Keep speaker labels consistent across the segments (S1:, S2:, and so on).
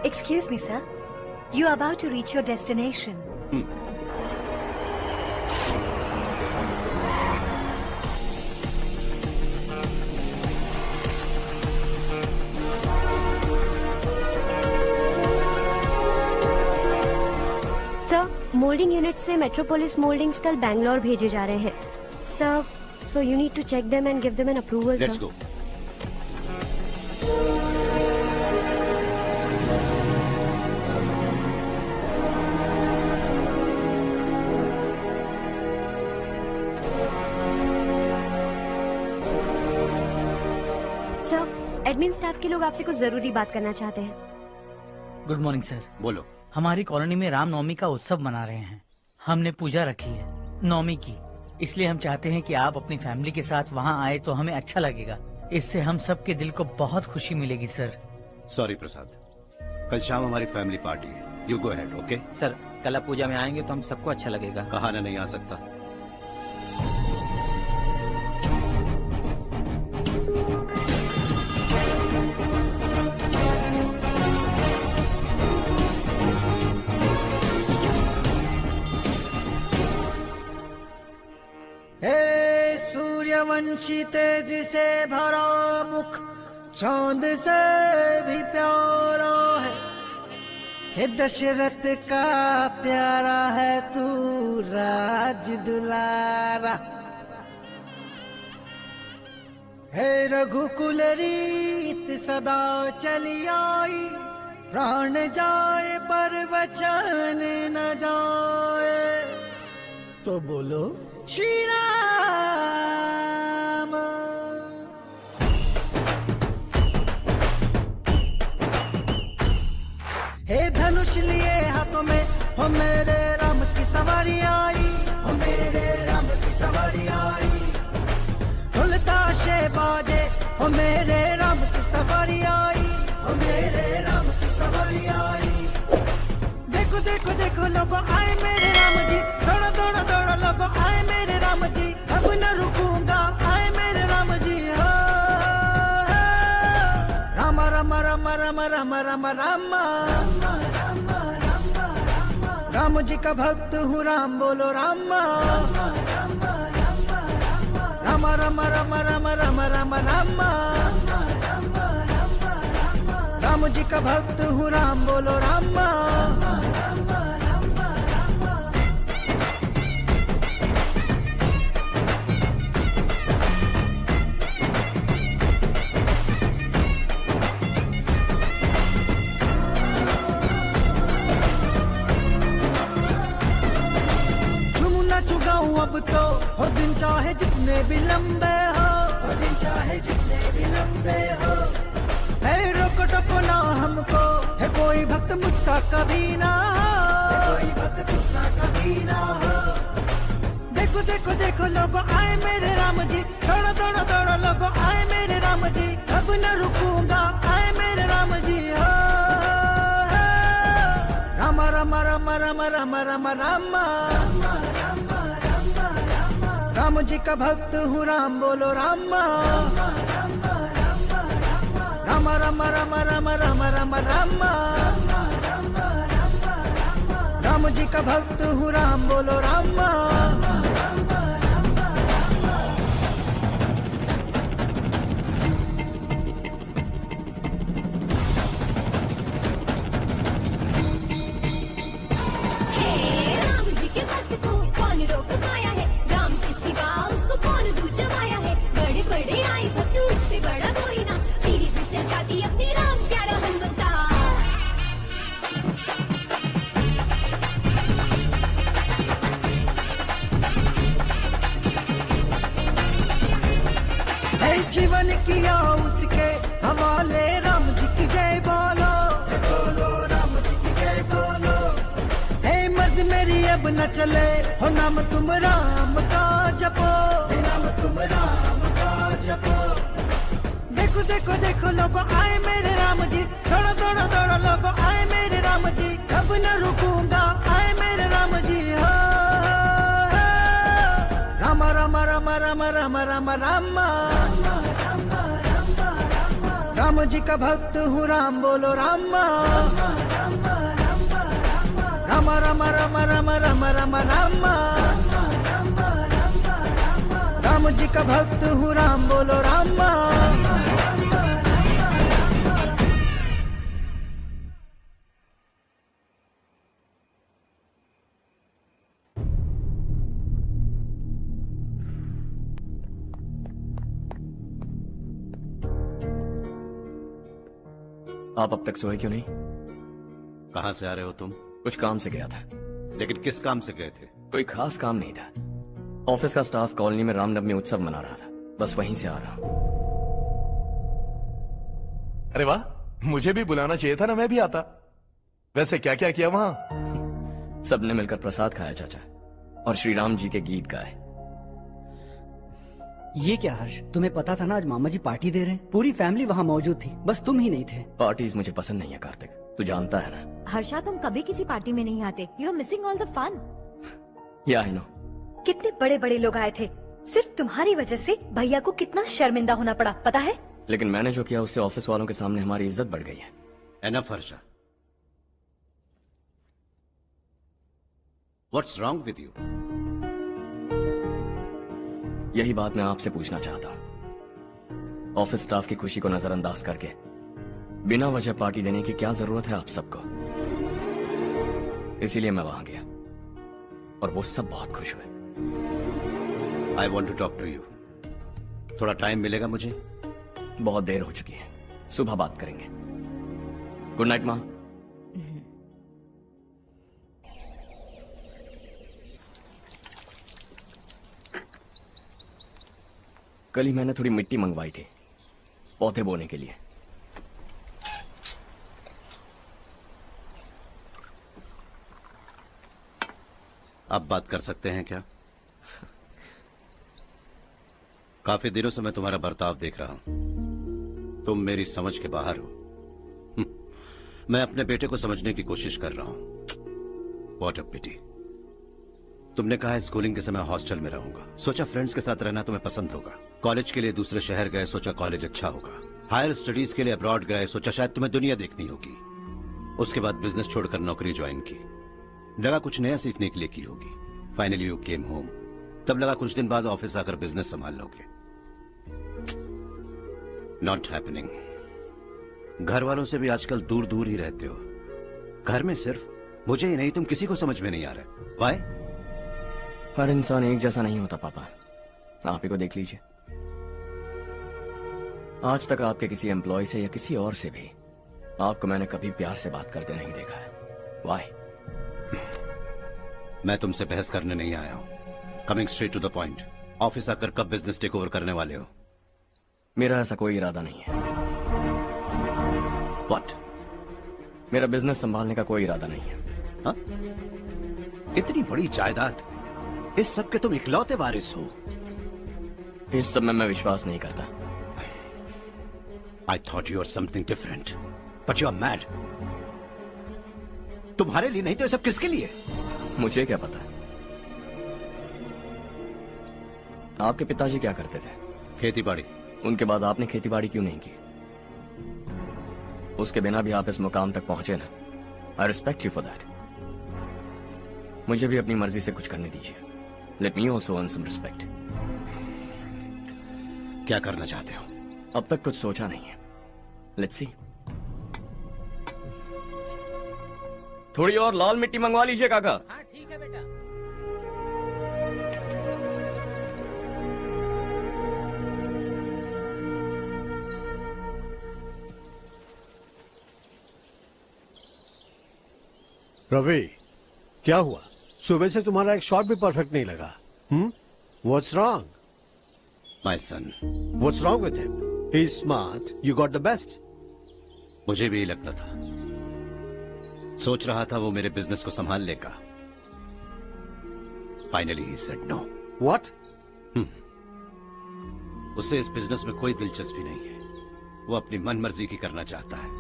S1: Excuse me, sir. You are about to reach your destination.
S2: Sir, moulding unit से metropolis mouldings कल बैंगलोर भेजे जा रहे हैं. Sir, so you need to check them and give them an approval,
S3: Let's
S2: sir.
S3: go.
S2: Sir, admin staff के लोग आपसे कुछ जरूरी बात करना चाहते हैं.
S4: Good morning sir.
S3: बोलो.
S4: हमारी कॉलोनी में रामनवमी का उत्सव मना रहे हैं. हमने पूजा रखी है नवमी की, इसलिए हम चाहते हैं कि आप अपनी फैमिली के साथ वहाँ आए तो हमें अच्छा लगेगा. इससे हम सबके दिल को बहुत खुशी मिलेगी सर.
S3: सॉरी प्रसाद, कल शाम हमारी फैमिली पार्टी है. You go ahead. Okay
S5: sir, कल आप पूजा में आएंगे तो हम सबको अच्छा लगेगा.
S3: कहाना नहीं आ सकता.
S6: सूर्यवंशी तेज से भरा मुख चांद से भी प्यारा है. हे दशरथ का प्यारा है तू राज दुलारा. हे रघुकुल रीत सदा चली आई. प्राण जाए पर वचन न जाए. तो बोलो श्री राम. हे धनुष लिए हाथों में हो मेरे राम की सवारी आई. हो मेरे राम की सवारी आई. ढोलता से बाजे हो मेरे राम की सवारी आई. हो मेरे राम की सवारी आई. देखो देखो देखो लोग आए मेरे राम जी. दौड़ो दौड़ो दौड़ो लोग आए मेरे राम जी. अब न रुकूंगा आए मेरे राम जी. हो राम राम राम राम राम राम राम. राम जी का भक्त हूँ राम बोलो राम. राम राम राम राम राम राम राम. राम जी का भक्त हूँ राम बोलो राम. चुगाऊं अब तो हो दिन चाहे जितने भी लंबे हो. हो दिन चाहे जितने भी लंबे हो. है रोको टोको ना हमको. है कोई भक्त मुझसा कभी ना हो. कोई भक्त मुझसा कभी ना हो. देखो देखो देखो लोग आए मेरे राम जी. दौड़ो दौड़ो दौड़ो लोग आए मेरे राम जी. अब न रुकूंगा आए मेरे राम जी. हो राम राम राम राम राम राम राम. राम जी का भक्त हूँ राम बोलो राम. राम राम राम राम राम राम राम. राम जी का भक्त हूँ राम बोलो राम. जीवन किया उसके हवाले. राम जी की जय बोलो. बोलो राम जी की जय बोलो. हे मर्ज मेरी अब न चले हो नाम तुम राम का जपो. नाम तुम राम का जपो. देखो देखो देखो लोग आए मेरे राम जी. दौड़ो दौड़ो दौड़ो लोग आए मेरे राम जी. अब न रुकूंगा आए मेरे राम जी. हो राम राम राम राम राम राम राम. राम जी का भक्त हूँ, राम बोलो रामा। राम राम राम राम राम राम रामा। राम जी का भक्त हूँ, राम बोलो रामा।
S7: आप अब तक सोए क्यों नहीं?
S3: कहाँ से आ रहे हो तुम?
S7: कुछ काम से गया था।
S3: लेकिन किस काम से गए थे?
S7: कोई खास काम नहीं था। ऑफिस का स्टाफ कॉलोनी में रामनवमी उत्सव मना रहा था, बस वहीं से आ रहा हूं।
S8: अरे वाह, मुझे भी बुलाना चाहिए था ना, मैं भी आता। वैसे क्या क्या किया वहां?
S7: सबने मिलकर प्रसाद खाया चाचा, और श्री राम जी के गीत गाए।
S9: ये क्या हर्ष, तुम्हें पता था ना आज मामा जी पार्टी दे रहे हैं? पूरी फैमिली वहाँ मौजूद थी, बस तुम ही नहीं थे।
S7: पार्टीज मुझे पसंद नहीं है कार्तिक, तू जानता है ना।
S1: हर्षा, तुम कभी किसी पार्टी में नहीं आते। You are missing all the fun.
S7: Yeah I no.
S1: कितने बड़े बड़े लोग आए थे, सिर्फ तुम्हारी वजह से भैया को कितना शर्मिंदा होना पड़ा, पता है?
S7: लेकिन मैंने जो किया उससे ऑफिस वालों के सामने हमारी इज्जत बढ़ गई है।
S3: Enough Harsha, what's wrong with you?
S7: यही बात मैं आपसे पूछना चाहता हूँ। ऑफिस स्टाफ की खुशी को नजरअंदाज करके बिना वजह पार्टी देने की क्या जरूरत है आप सबको? इसीलिए मैं वहां गया और वो सब बहुत खुश हुए।
S3: I want to talk to you. थोड़ा टाइम मिलेगा मुझे?
S7: बहुत देर हो चुकी है, सुबह बात करेंगे। गुड नाइट माँ। कल ही मैंने थोड़ी मिट्टी मंगवाई थी पौधे बोने के लिए।
S3: अब बात कर सकते हैं क्या? काफी दिनों से मैं तुम्हारा बर्ताव देख रहा हूं। तुम मेरी समझ के बाहर हो। मैं अपने बेटे को समझने की कोशिश कर रहा हूं। व्हाट अ पिटी। तुमने कहा स्कूलिंग के समय हॉस्टल में रहूंगा, सोचा फ्रेंड्स के साथ रहना तुम्हें पसंद होगा। कॉलेज के लिए दूसरे शहर गए, सोचा कॉलेज अच्छा होगा। हायर स्टडीज के लिए अब्रॉड गए, सोचा शायद तुम्हें दुनिया देखनी होगी। उसके बाद बिजनेस छोड़कर नौकरी ज्वाइन की, लगा कुछ नया सीखने के लिए की होगी। फाइनली यू केम होम, तब लगा कुछ दिन बाद ऑफिस आकर बिजनेस संभाल लोगे। Not happening. घर वालों से भी आजकल दूर दूर ही रहते हो। घर में सिर्फ मुझे ही नहीं, तुम किसी को समझ में नहीं आ रहे। वाई?
S7: हर इंसान एक जैसा नहीं होता पापा, आप ही को देख लीजिए। आज तक आपके किसी एम्प्लॉय से या किसी और से भी आपको मैंने कभी प्यार से बात करते नहीं देखा है। वाई?
S3: मैं तुमसे बहस करने नहीं आया हूं। Coming straight to the point, office आकर कब बिजनेस टेक ओवर करने वाले हो?
S7: मेरा ऐसा कोई इरादा नहीं है।
S3: व्हाट?
S7: मेरा बिजनेस संभालने का कोई इरादा नहीं है।
S3: हा? इतनी बड़ी जायदाद, इस सब के तुम इकलौते वारिस हो।
S7: इस सब में मैं विश्वास नहीं करता।
S3: I thought you were something different, but you are mad. तुम्हारे लिए नहीं तो ये सब किसके लिए?
S7: मुझे क्या पता। आपके पिताजी क्या करते थे?
S3: खेती बाड़ी।
S7: उनके बाद आपने खेती बाड़ी क्यों नहीं की? उसके बिना भी आप इस मुकाम तक पहुंचे ना। I respect you for that. मुझे भी अपनी मर्जी से कुछ करने दीजिए। Let me also earn some respect.
S3: क्या करना चाहते हो?
S7: अब तक कुछ सोचा नहीं है। Let's see. थोड़ी और लाल मिट्टी मंगवा लीजिए काका।
S5: हाँ ठीक है बेटा।
S10: रवि, क्या हुआ? सुबह से तुम्हारा एक शॉट भी परफेक्ट नहीं लगा। What's wrong?
S3: My son.
S10: What's wrong with him? He's smart. You got the best.
S3: मुझे भी यही लगता था। सोच रहा था वो मेरे बिजनेस को संभाल लेगा। Finally he said no.
S10: What?
S3: उसे इस बिजनेस में कोई दिलचस्पी नहीं है। वो अपनी मनमर्जी की करना चाहता है।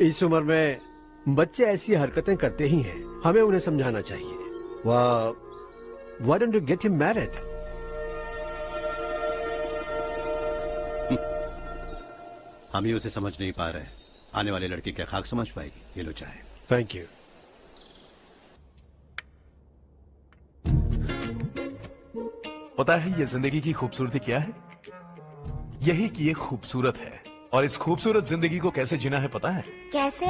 S10: इस उम्र में बच्चे ऐसी हरकतें करते ही हैं। हमें उन्हें समझाना चाहिए। Why don't you get him married?
S3: हम ही उसे समझ नहीं पा रहे, आने वाली लड़की क्या खाक समझ पाएगी? ये लो चाहे।
S10: Thank you.
S8: पता है ये जिंदगी की खूबसूरती क्या है? यही कि ये खूबसूरत है, और इस खूबसूरत जिंदगी को कैसे जीना है पता है?
S2: कैसे?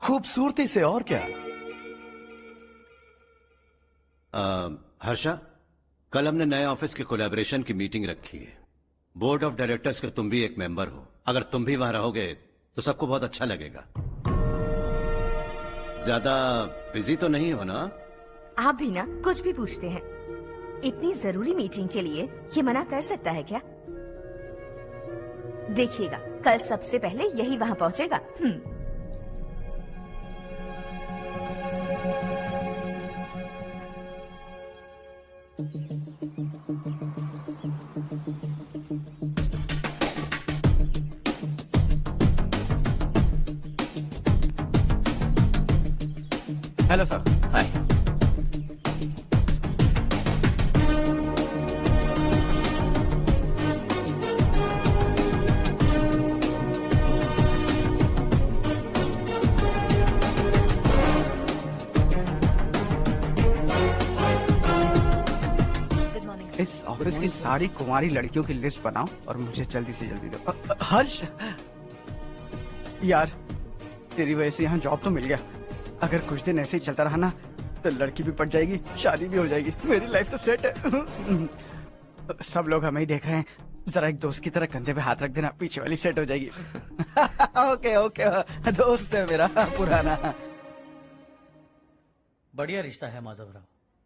S8: खूबसूरती से, और क्या।
S3: हर्षा, कल हमने नए ऑफिस के कोलैबोरेशन की मीटिंग रखी है। बोर्ड ऑफ डायरेक्टर्स के तुम भी एक मेंबर हो। अगर तुम भी वहां रहोगे तो सबको बहुत अच्छा लगेगा। ज्यादा बिजी तो नहीं हो ना?
S11: आप भी ना कुछ भी पूछते हैं। इतनी जरूरी मीटिंग के लिए ये मना कर सकता है क्या? देखिएगा, कल सबसे पहले यही वहाँ पहुँचेगा।
S9: Hello sir.
S7: हाय।
S9: इस ऑफिस की सारी कुंवारी लड़कियों की लिस्ट बनाओ और मुझे जल्दी से जल्दी दो। हर्ष, यार तेरी वजह से यहाँ जॉब तो मिल गया। अगर कुछ दिन ऐसे ही चलता रहा ना तो लड़की भी पट जाएगी, शादी भी हो जाएगी, मेरी लाइफ तो सेट है। सब लोग हमें ही देख रहे हैं, जरा एक दोस्त की तरह कंधे पे हाथ रख देना, पीछे वाली सेट हो जाएगी। ओके ओके, दोस्त है मेरा पुराना।
S4: बढ़िया रिश्ता है माधवराव।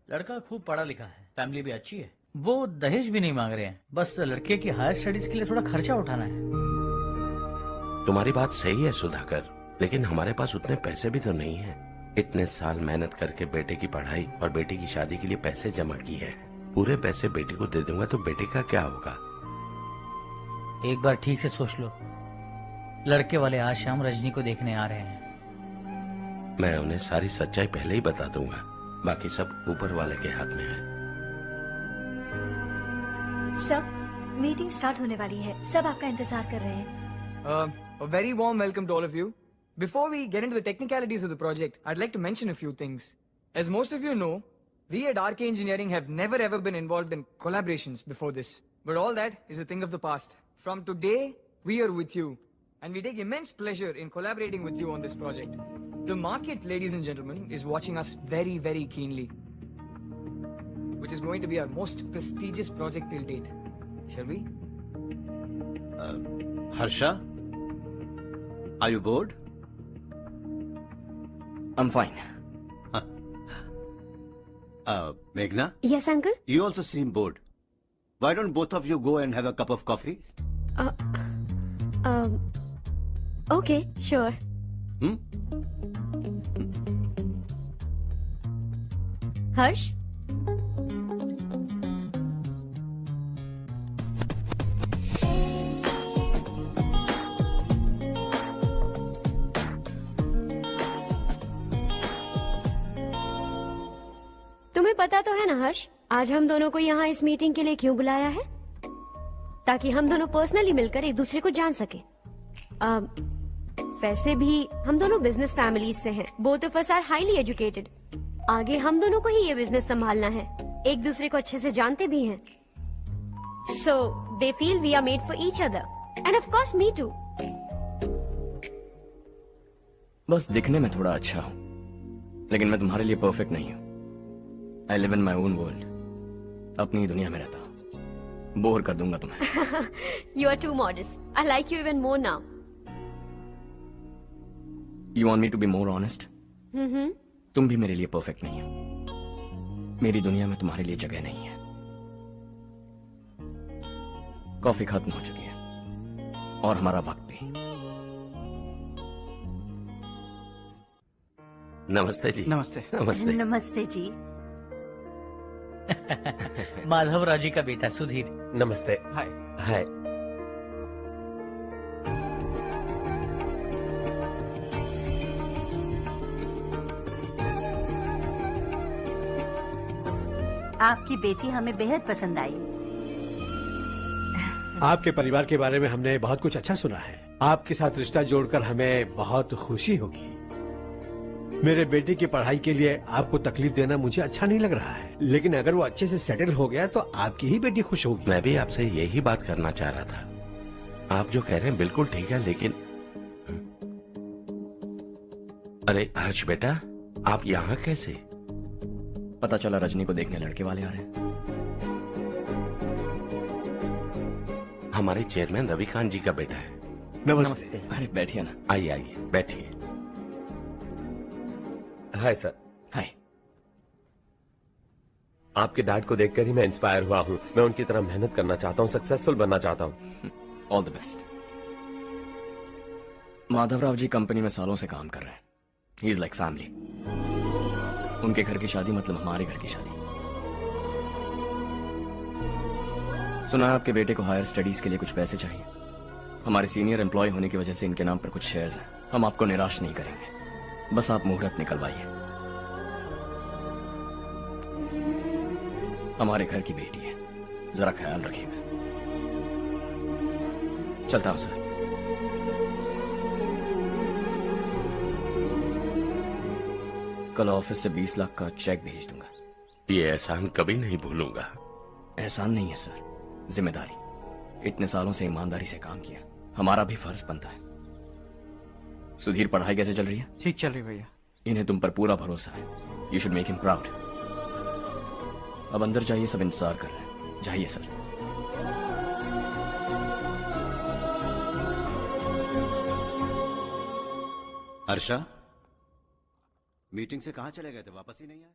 S4: लड़का खूब पढ़ा लिखा है, फैमिली भी अच्छी है। वो दहेज भी नहीं मांग रहे हैं, बस लड़के की हायर स्टडीज के लिए थोड़ा खर्चा उठाना है।
S12: तुम्हारी बात सही है सुधाकर, लेकिन हमारे पास उतने पैसे भी तो नहीं है। इतने साल मेहनत करके बेटे की पढ़ाई और बेटे की शादी के लिए पैसे जमा किए हैं। पूरे पैसे बेटे को दे दूंगा तो बेटे का क्या होगा?
S4: एक बार ठीक से सोच लो। लड़के वाले आज शाम रजनी को देखने आ रहे हैं।
S12: मैं उन्हें सारी सच्चाई पहले ही बता दूंगा, बाकी सब ऊपर वाले के हाथ में है।
S1: सब मीटिंग स्टार्ट होने वाली है, सब आपका इंतजार कर रहे हैं।
S13: A very warm welcome to all of you. Before we get into the technicalities of the project, I'd like to mention a few things. As most of you know, we at RK Engineering have never ever been involved in collaborations before this. But all that is a thing of the past. From today, we are with you. And we take immense pleasure in collaborating with you on this project. The market, ladies and gentlemen, is watching us very, very keenly. Which is going to be our most prestigious project till date. Shall we?
S3: Harsha? Are you bored?
S7: I'm fine.
S3: Meghna?
S2: Yes, uncle?
S3: You also seem bored. Why don't both of you go and have a cup of coffee?
S2: Okay, sure. Harsh? तुम्हें पता तो है ना हर्ष, आज हम दोनों को यहाँ इस मीटिंग के लिए क्यों बुलाया है? ताकि हम दोनों पर्सनली मिलकर एक दूसरे को जान सके। वैसे भी हम दोनों बिजनेस फैमिलीज से हैं। Both of us are highly educated. आगे हम दोनों को ही ये बिजनेस संभालना है। एक दूसरे को अच्छे से जानते भी हैं। So they feel we are made for each other and of course me too.
S7: बस दिखने में थोड़ा अच्छा हूँ, लेकिन मैं तुम्हारे लिए परफेक्ट नहीं हूँ। I live in my own world. अपनी दुनिया में रहता हूँ। बोर कर दूंगा तुम्हें।
S2: You are too modest. I like you even more now.
S7: You want me to be more honest? तुम भी मेरे लिए परफेक्ट नहीं हो। मेरी दुनिया में तुम्हारे लिए जगह नहीं है। कॉफी खत्म हो चुकी है और हमारा वक्त भी।
S12: नमस्ते जी।
S9: नमस्ते।
S12: नमस्ते।
S11: नमस्ते जी।
S4: माधवराव जी का बेटा सुधीर।
S12: नमस्ते।
S9: हाय।
S12: हाय।
S11: आपकी बेटी हमें बेहद पसंद आई।
S10: आपके परिवार के बारे में हमने बहुत कुछ अच्छा सुना है। आपके साथ रिश्ता जोड़कर हमें बहुत खुशी होगी। मेरे बेटे की पढ़ाई के लिए आपको तकलीफ देना मुझे अच्छा नहीं लग रहा है, लेकिन अगर वो अच्छे से सेटल हो गया तो आपकी ही बेटी खुश होगी।
S12: मैं भी आपसे यही बात करना चाह रहा था। आप जो कह रहे हैं बिल्कुल ठीक है, लेकिन अरे हर्ष बेटा, आप यहाँ कैसे?
S7: पता चला रजनी को देखने लड़के वाले आ रहे हैं।
S12: हमारे चेयरमैन रविकांत जी का बेटा है।
S10: नमस्ते।
S7: अरे बैठिए ना।
S12: आइए आइए बैठिए।
S14: Hi sir.
S7: हाय।
S14: आपके डैड को देखकर ही मैं इंस्पायर हुआ हूँ। मैं उनकी तरह मेहनत करना चाहता हूँ, सक्सेसफुल बनना चाहता हूँ।
S7: All the best. Madhavrao ji company में सालों से काम कर रहे हैं। He is like family. उनके घर की शादी मतलब हमारे घर की शादी। सुना है आपके बेटे को हायर स्टडीज के लिए कुछ पैसे चाहिए। हमारे सीनियर एम्प्लॉय होने की वजह से इनके नाम पर कुछ शेयर्स हैं। हम आपको निराश नहीं करेंगे, बस आप मुहूर्त निकलवाइए। हमारे घर की बेटी है, जरा ख्याल रखिएगा। चलता हूं सर। कल ऑफिस से 20 लाख का चेक भेज दूंगा।
S12: ये एहसान कभी नहीं भूलूंगा।
S7: एहसान नहीं है सर, जिम्मेदारी। इतने सालों से ईमानदारी से काम किया, हमारा भी फर्ज बनता है। सुधीर, पढ़ाई कैसे चल रही है?
S9: ठीक चल रही भैया।
S7: इन्हें तुम पर पूरा भरोसा है। You should make him proud. अब अंदर जाइए, सब इंतजार कर रहे हैं। जाइए सर।
S3: हर्षा, मीटिंग से कहाँ चले गए थे? वापस ही नहीं आए?